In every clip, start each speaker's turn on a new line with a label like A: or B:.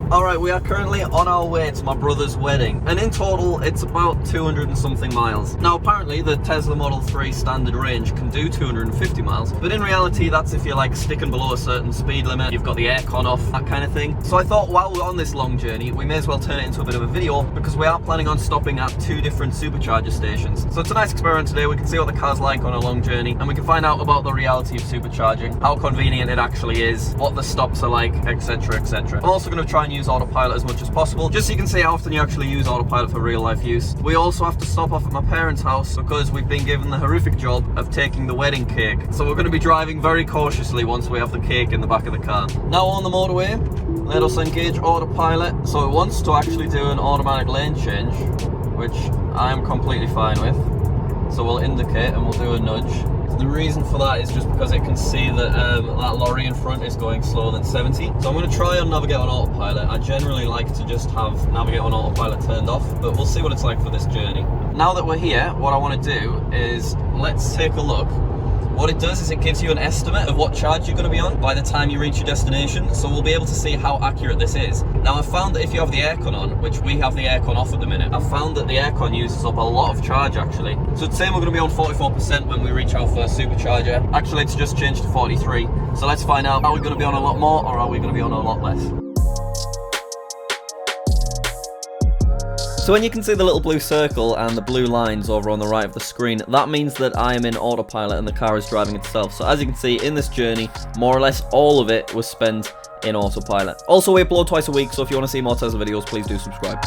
A: Alright, we are currently on our way to my brother's wedding, and in total it's about 200 and something miles. Now apparently the Tesla Model 3 standard range can do 250 miles, but in reality that's if you're like sticking below a certain speed limit, you've got the aircon off, that kind of thing. So I thought while we're on this long journey, we may as well turn it into a bit of a video, because we are planning on stopping at 2 different supercharger stations. So it's a nice experiment today. We can see what the car's like on a long journey, and we can find out about the reality of supercharging, how convenient it actually is, what the stops are like, etc, etc. I'm also going to try and use Autopilot as much as possible, just so you can see how often you actually use Autopilot for real life use. We also have to stop off at my parents' house because we've been given the horrific job of taking the wedding cake. So we're going to be driving very cautiously once we have the cake in the back of the car. Now on the motorway, let us engage Autopilot. So it wants to actually do an automatic lane change, which I am completely fine with. So we'll indicate and we'll do a nudge. The reason for that is just because it can see that that lorry in front is going slower than 70. So I'm going to try and navigate on autopilot. I generally like to just have navigate on autopilot turned off, but we'll see what it's like for this journey. Now that we're here, what I want to do is let's take a look. What it does is it gives you an estimate of what charge you're going to be on by the time you reach your destination, so we'll be able to see how accurate this is. Now I've found that if you have the aircon on, which we have the aircon off at the minute, I've found that the aircon uses up a lot of charge actually. So it's saying we're going to be on 44% when we reach our first supercharger. Actually it's just changed to 43. So let's find out, are we going to be on a lot more or are we going to be on a lot less? So when you can see the little blue circle and the blue lines over on the right of the screen, that means that I am in autopilot and the car is driving itself. So as you can see in this journey, more or less all of it was spent in autopilot. Also, we upload twice a week, so if you want to see more Tesla videos, please do subscribe.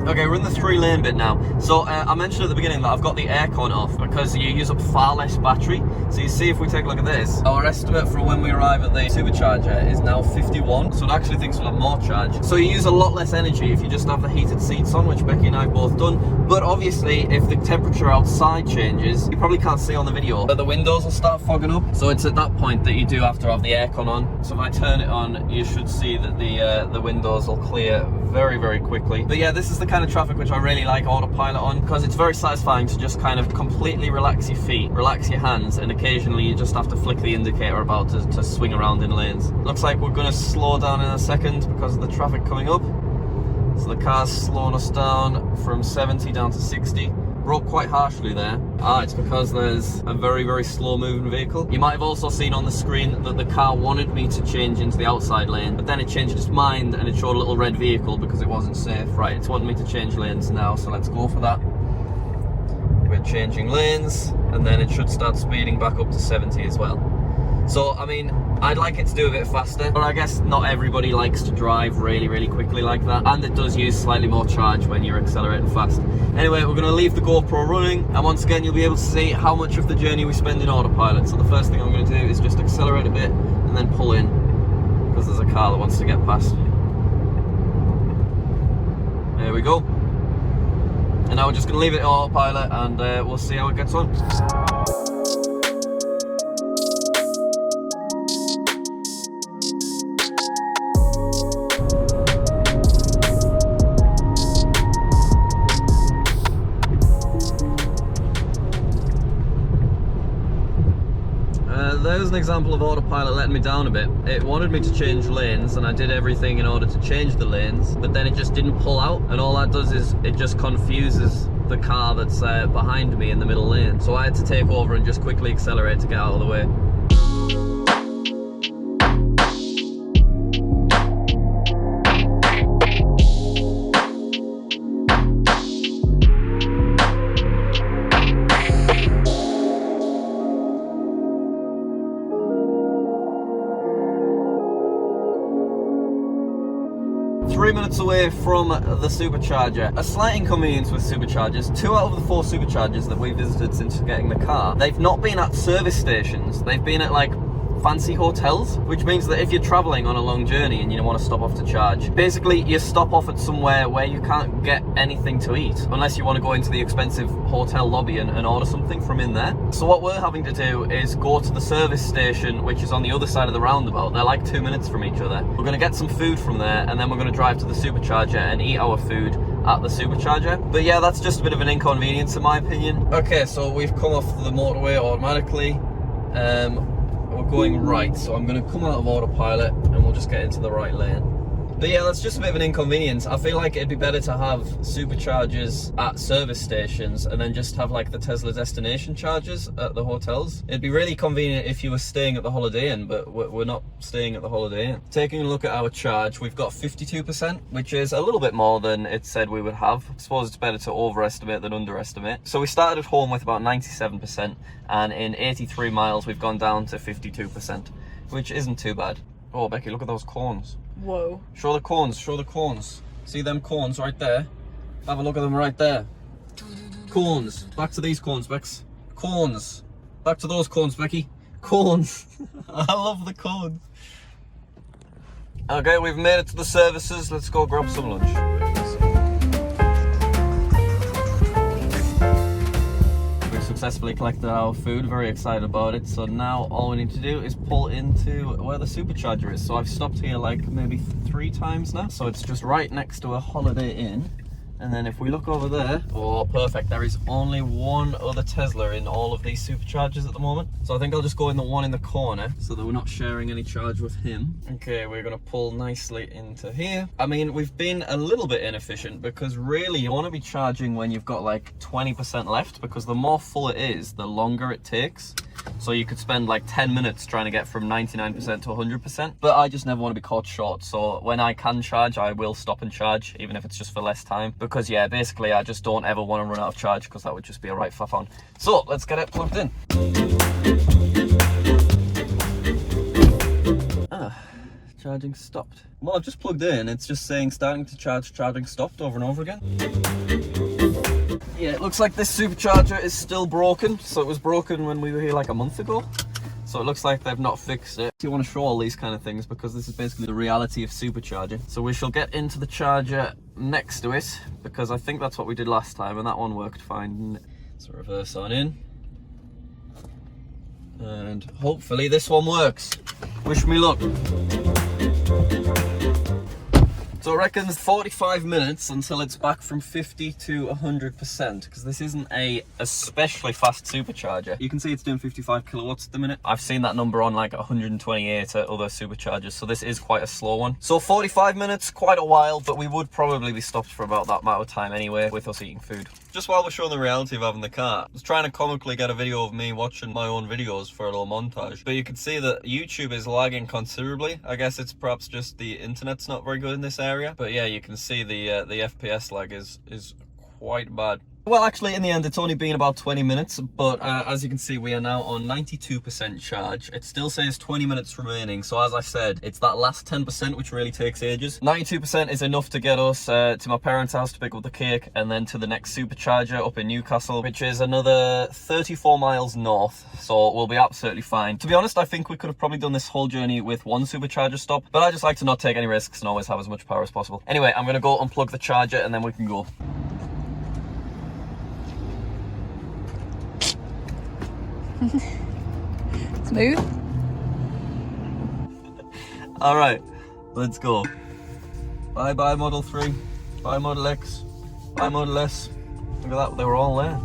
A: Okay, we're in the 3-lane bit now. So I mentioned at the beginning that I've got the aircon off because you use up far less battery. So you see, if we take a look at this, our estimate for when we arrive at the supercharger is now 51. So it actually thinks we'll have more charge. So you use a lot less energy if you just have the heated seats on, which Becky and I have both done. But obviously, if the temperature outside changes, you probably can't see on the video, but the windows will start fogging up. So it's at that point that you do have to have the aircon on. So if I turn it on, you should see that the windows will clear very, very quickly. But yeah, this is the kind of traffic which I really like autopilot on, because it's very satisfying to just kind of completely relax your feet, relax your hands, and occasionally you just have to flick the indicator about to swing around in lanes. Looks like we're going to slow down in a second because of the traffic coming up. So the car's slowing us down from 70 down to 60. Broke quite harshly there. It's because there's a very, very slow moving vehicle. You might have also seen on the screen that the car wanted me to change into the outside lane, but then it changed its mind and it showed a little red vehicle because it wasn't safe. Right, it's wanting me to change lanes now, so let's go for that. We're changing lanes, and then it should start speeding back up to 70 as well. So, I mean, I'd like it to do a bit faster, but I guess not everybody likes to drive really, really quickly like that, and it does use slightly more charge when you're accelerating fast. Anyway, we're going to leave the GoPro running, and once again you'll be able to see how much of the journey we spend in autopilot. So the first thing I'm going to do is just accelerate a bit, and then pull in, because there's a car that wants to get past. There we go. And now we're just going to leave it in autopilot, and we'll see how it gets on. There's an example of autopilot letting me down a bit. It wanted me to change lanes, and I did everything in order to change the lanes, but then it just didn't pull out, and all that does is it just confuses the car that's behind me in the middle lane. So I had to take over and just quickly accelerate to get out of the way. 3 minutes away from the Supercharger. A slight inconvenience with Superchargers: 2 out of the 4 Superchargers that we visited since getting the car, they've not been at service stations, they've been at like fancy hotels, which means that if you're traveling on a long journey and you want to stop off to charge, basically you stop off at somewhere where you can't get anything to eat unless you want to go into the expensive hotel lobby and order something from in there. So what we're having to do is go to the service station, which is on the other side of the roundabout. They're like 2 minutes from each other. We're going to get some food from there, and then we're going to drive to the Supercharger and eat our food, at the Supercharger. But yeah, that's just a bit of an inconvenience in my opinion. Okay, so we've come off the motorway automatically. We're going right, so I'm going to come out of autopilot and we'll just get into the right lane. But yeah, that's just a bit of an inconvenience. I feel like it'd be better to have superchargers at service stations and then just have like the Tesla destination chargers at the hotels. It'd be really convenient if you were staying at the Holiday Inn, but we're not staying at the Holiday Inn. Taking a look at our charge, we've got 52%, which is a little bit more than it said we would have. I suppose it's better to overestimate than underestimate. So we started at home with about 97%, and in 83 miles we've gone down to 52%, which isn't too bad. Oh, Becky, look at those cones.
B: Whoa.
A: Show the cones, show the cones. See them cones right there? Have a look at them right there. Cones. Back to these cones, Bex. Cones. Back to those cones, Becky. Cones. I love the cones. Okay, we've made it to the services. Let's go grab some lunch. Successfully collected our food, very excited about it. So now all we need to do is pull into where the Supercharger is. So I've stopped here like maybe 3 times now. So it's just right next to a Holiday Inn. And then if we look over there, oh perfect, there is only one other Tesla in all of these Superchargers at the moment. So I think I'll just go in the one in the corner so that we're not sharing any charge with him. Okay, we're gonna pull nicely into here. I mean, we've been a little bit inefficient because really you wanna be charging when you've got like 20% left, because the more full it is, the longer it takes. So you could spend like 10 minutes trying to get from 99% to 100%, but I just never want to be caught short. So when I can charge, I will stop and charge, even if it's just for less time. Because yeah, basically I just don't ever want to run out of charge, because that would just be a right faff on. So let's get it plugged in. Charging stopped. Well, I've just plugged in. It's just saying starting to charge, charging stopped over and over again. Yeah, it looks like this Supercharger is still broken. So it was broken when we were here like a month ago. So it looks like they've not fixed it. You want to show all these kind of things because this is basically the reality of supercharging. So we shall get into the charger next to it, because I think that's what we did last time and that one worked fine. So reverse on in. And hopefully this one works. Wish me luck. So I reckon 45 minutes until it's back from 50 to 100%, because this isn't a especially fast supercharger. You can see it's doing 55 kilowatts at the minute. I've seen that number on like 128 at other superchargers, so this is quite a slow one. So 45 minutes, quite a while, but we would probably be stopped for about that amount of time anyway with us eating food. Just while we're showing the reality of having the car, I was trying to comically get a video of me watching my own videos for a little montage, but you can see that YouTube is lagging considerably. I guess it's perhaps just the internet's not very good in this area, but yeah, you can see the FPS lag is quite bad. Well, actually, in the end, it's only been about 20 minutes, but as you can see, we are now on 92% charge. It still says 20 minutes remaining, so as I said, it's that last 10% which really takes ages. 92% is enough to get us to my parents' house to pick up the cake, and then to the next Supercharger up in Newcastle, which is another 34 miles north, so we'll be absolutely fine. To be honest, I think we could have probably done this whole journey with one Supercharger stop, but I just like to not take any risks and always have as much power as possible. Anyway, I'm going to go unplug the charger and then we can go.
B: Smooth.
A: All right, let's go. Bye bye Model 3, bye Model X, bye Model S. Look at that, they were all there.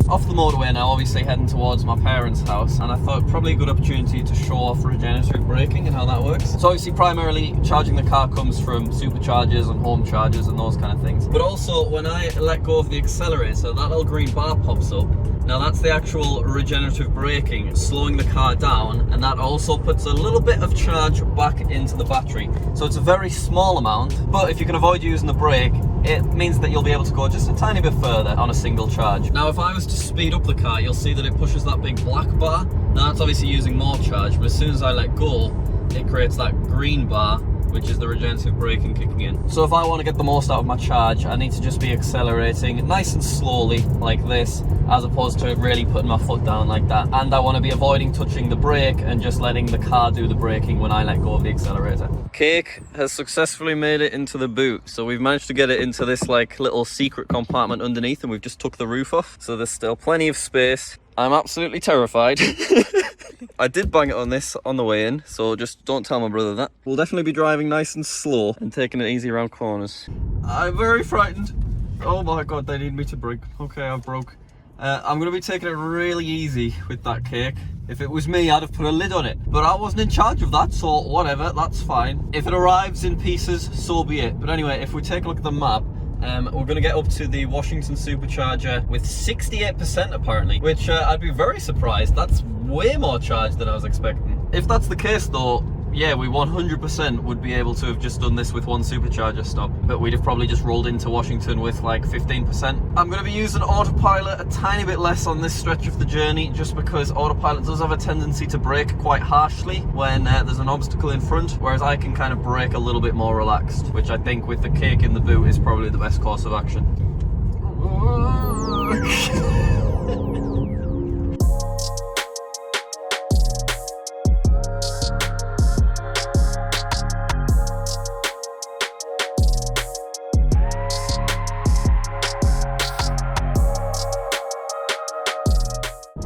A: Off the motorway now, obviously heading towards my parents' house, and I thought probably a good opportunity to show off regenerative braking and how that works. So obviously primarily charging the car comes from superchargers and home chargers and those kind of things, but also when I let go of the accelerator, that little green bar pops up. Now that's the actual regenerative braking, slowing the car down, and that also puts a little bit of charge back into the battery. So it's a very small amount, but if you can avoid using the brake, it means that you'll be able to go just a tiny bit further on a single charge. Now if I was to speed up the car, you'll see that it pushes that big black bar. Now that's obviously using more charge, but as soon as I let go, it creates that green bar, which is the regenerative braking kicking in. So if I want to get the most out of my charge, I need to just be accelerating nice and slowly like this, as opposed to really putting my foot down like that. And I want to be avoiding touching the brake and just letting the car do the braking when I let go of the accelerator. Cake has successfully made it into the boot. So we've managed to get it into this like little secret compartment underneath, and we've just took the roof off. So there's still plenty of space. I'm absolutely terrified. I did bang it on this on the way in, so just don't tell my brother that. We'll definitely be driving nice and slow and taking it easy around corners. I'm very frightened. Oh my god, they need me to brake. Okay, I've broke. I'm going to be taking it really easy with that cake. If it was me, I'd have put a lid on it. But I wasn't in charge of that, so whatever, that's fine. If it arrives in pieces, so be it. But anyway, if we take a look at the map, we're going to get up to the Washington Supercharger with 68% apparently, which I'd be very surprised. That's way more charge than I was expecting. If that's the case though, yeah, we 100% would be able to have just done this with one supercharger stop, but we'd have probably just rolled into Washington with like 15%. I'm going to be using Autopilot a tiny bit less on this stretch of the journey, just because Autopilot does have a tendency to brake quite harshly when there's an obstacle in front, whereas I can kind of brake a little bit more relaxed, which I think with the cake in the boot is probably the best course of action.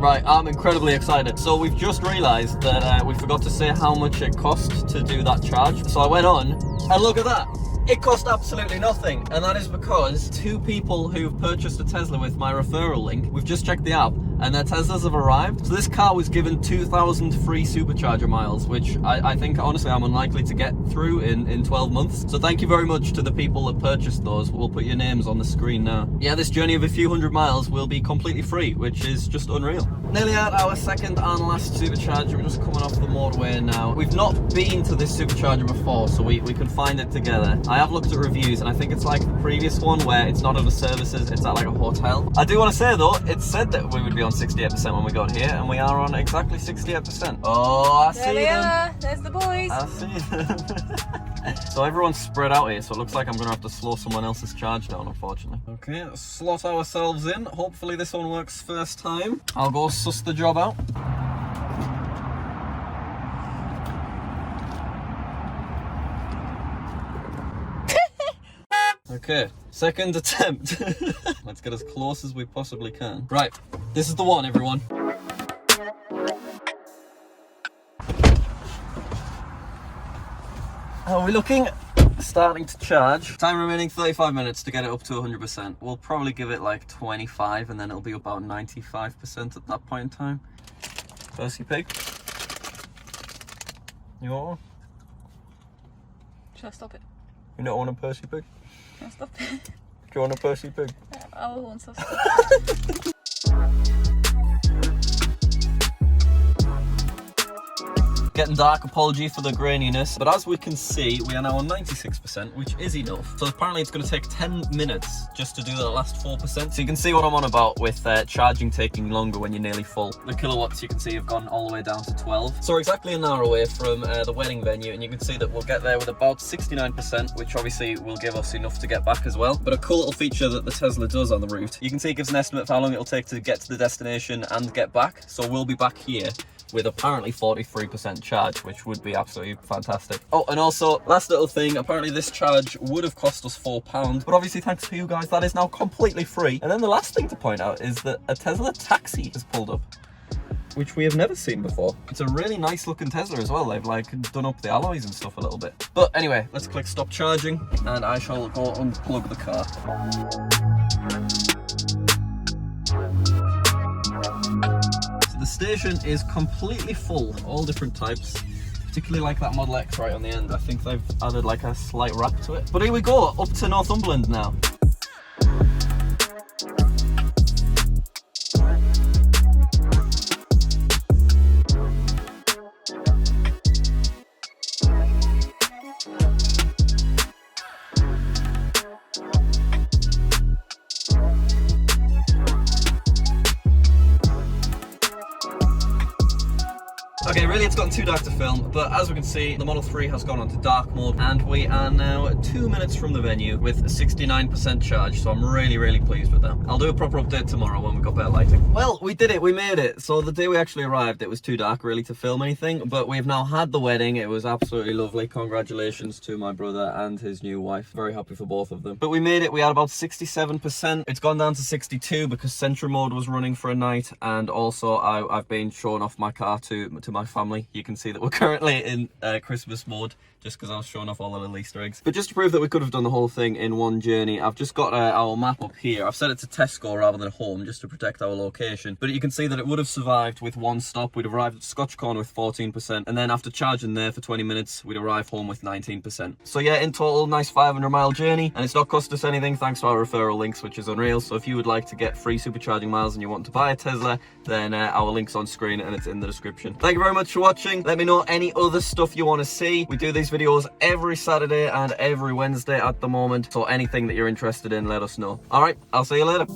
A: Right, I'm incredibly excited. So we've just realised that we forgot to say how much it cost to do that charge. So I went on, and look at that. It cost absolutely nothing, and that is because two people who've purchased a Tesla with my referral link, we've just checked the app, and their Teslas have arrived. So this car was given 2,000 free supercharger miles, which I think, honestly, I'm unlikely to get through in 12 months. So thank you very much to the people that purchased those. We'll put your names on the screen now. Yeah, this journey of a few hundred miles will be completely free, which is just unreal. Nearly at our second and last supercharger. We're just coming off the motorway now. We've not been to this supercharger before, so we can find it together. I have looked at reviews, and I think it's like the previous one where it's not at a services, it's at like a hotel. I do want to say though, it said that we would be on 68% when we got here, and we are on exactly 68%. Oh, I see them. There they are.
B: There's the boys.
A: I see them. So everyone's spread out here, so it looks like I'm going to have to slow someone else's charge down, unfortunately. Okay, let's slot ourselves in. Hopefully this one works first time. I'll go suss the job out. Okay, second attempt. Let's get as close as we possibly can. Right, this is the one, everyone. How are we looking? Starting to charge. Time remaining 35 minutes to get it up to 100%. We'll probably give it like 25, and then it'll be about 95% at that point in time. Percy Pig. You want one?
B: Should I stop it?
A: You don't want a Percy Pig?
B: Can I stop it?
A: Do you want a Percy Pig?
B: I will want to stop it.
A: Getting dark, apology for the graininess, but as we can see, we are now on 96%, which is enough. So apparently it's going to take 10 minutes just to do the last 4%. So you can see what I'm on about with charging taking longer when you're nearly full. The kilowatts, you can see, have gone all the way down to 12. So we're exactly an hour away from the wedding venue, and you can see that we'll get there with about 69%, which obviously will give us enough to get back as well. But a cool little feature that the Tesla does on the route, you can see it gives an estimate of how long it'll take to get to the destination and get back. So we'll be back here with apparently 43% charge, which would be absolutely fantastic. Oh, and also, last little thing, apparently this charge would have cost us £4, but obviously thanks to you guys, that is now completely free. And then the last thing to point out is that a Tesla taxi has pulled up, which we have never seen before. It's a really nice looking Tesla as well. They've like done up the alloys and stuff a little bit. But anyway, let's click stop charging, and I shall go unplug the car. The station is completely full, all different types, particularly like that Model X right on the end. I think they've added like a slight wrap to it. But here we go, up to Northumberland now. Okay, Really, it's gotten too dark to film, but as we can see, the Model 3 has gone onto dark mode, and we are now 2 minutes from the venue with a 69% charge, so I'm really, really pleased with that. I'll do a proper update tomorrow when we've got better lighting. Well, we did it, we made it. So the day we actually arrived, it was too dark really to film anything, but we've now had the wedding. It was absolutely lovely. Congratulations to my brother and his new wife. Very happy for both of them. But we made it. We had about 67%. It's gone down to 62 because Sentry mode was running for a night, and also I've been showing off my car to my family. You can see that we're currently in Christmas mode, just because I was showing off all the little Easter eggs. But just to prove that we could have done the whole thing in one journey, I've just got our map up here. I've set it to Tesco rather than home, just to protect our location. But you can see that it would have survived with one stop. We'd arrived at Scotch Corner with 14%, and then after charging there for 20 minutes, we'd arrive home with 19%. So yeah, in total, nice 500-mile journey, and it's not cost us anything thanks to our referral links, which is unreal. So if you would like to get free supercharging miles and you want to buy a Tesla, then our link's on screen and it's in the description. Thank you very much for watching. Let me know any other stuff you want to see. We do these videos every Saturday and every Wednesday at the moment, so anything that you're interested in, let us know. All right, I'll see you later.